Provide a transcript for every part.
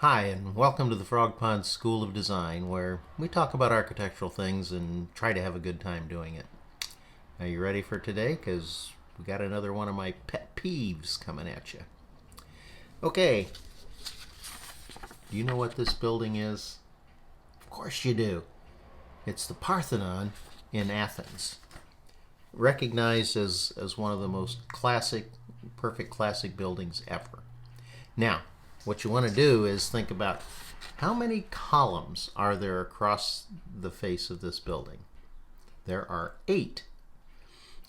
Hi, and welcome to the Frog Pond School of Design, where we talk about architectural things and try to have a good time doing it. Are you ready for today? Because we got another one of my pet peeves coming at you. Okay, do you know what this building is? Of course you do. It's the Parthenon in Athens, recognized as one of the most classic, perfect classic buildings ever. Now, what you want to do is think about how many columns are there across the face of this building. There are 8.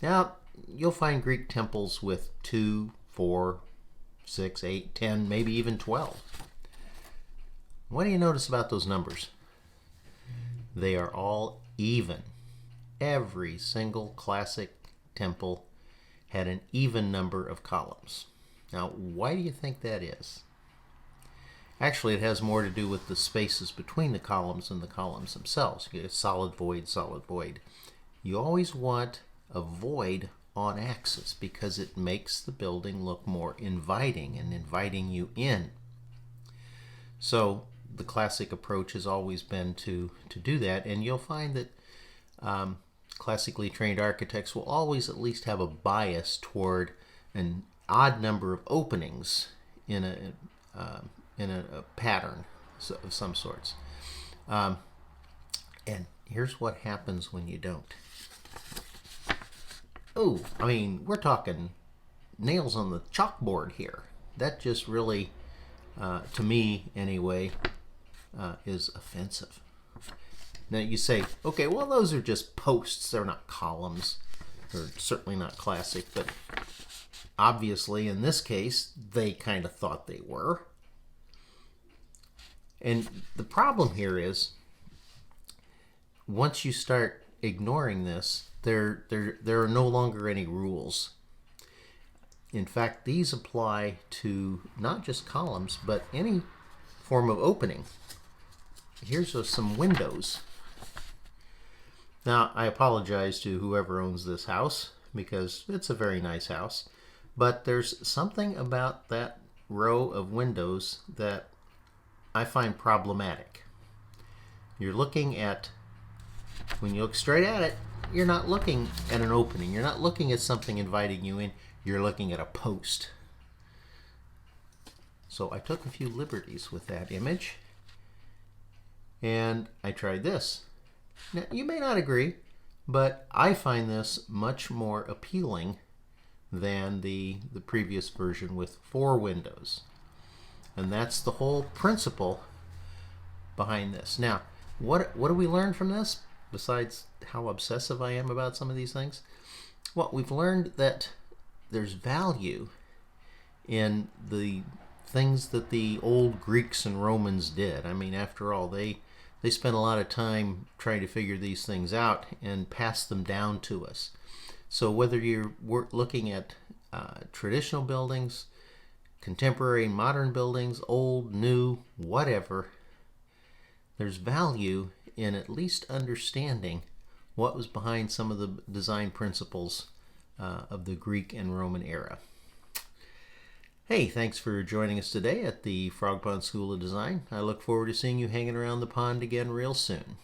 Now, you'll find Greek temples with 2, 4, 6, 8, 10, maybe even 12. What do you notice about those numbers? They are all even. Every single classic temple had an even number of columns. Now, why do you think that is? Actually, it has more to do with the spaces between the columns and the columns themselves. You get a solid void, solid void. You always want a void on axis because it makes the building look more inviting and inviting you in. So the classic approach has always been to do that, and you'll find that classically trained architects will always at least have a bias toward an odd number of openings in a pattern of some sorts. And here's what happens when you don't. Oh, I mean, we're talking nails on the chalkboard here. That just really, to me anyway, is offensive. Now you say, okay, well, those are just posts. They're not columns. They're certainly not classic, but obviously in this case, they kind of thought they were. And the problem here is, once you start ignoring this, there are no longer any rules. In fact, these apply to not just columns, but any form of opening. Here's some windows. Now, I apologize to whoever owns this house, because it's a very nice house, but there's something about that row of windows that I find problematic. You're looking at, when you look straight at it, you're not looking at an opening. You're not looking at something inviting you in. You're looking at a post. So I took a few liberties with that image, and I tried this. Now, you may not agree, but I find this much more appealing than the previous version with 4 windows. And that's the whole principle behind this. Now, what do we learn from this, besides how obsessive I am about some of these things? Well, we've learned that there's value in the things that the old Greeks and Romans did. I mean, after all, they spent a lot of time trying to figure these things out and pass them down to us. So whether you're looking at traditional buildings, contemporary, modern buildings, old, new, whatever, there's value in at least understanding what was behind some of the design principles of the Greek and Roman era. Hey, thanks for joining us today at the Frog Pond School of Design. I look forward to seeing you hanging around the pond again real soon.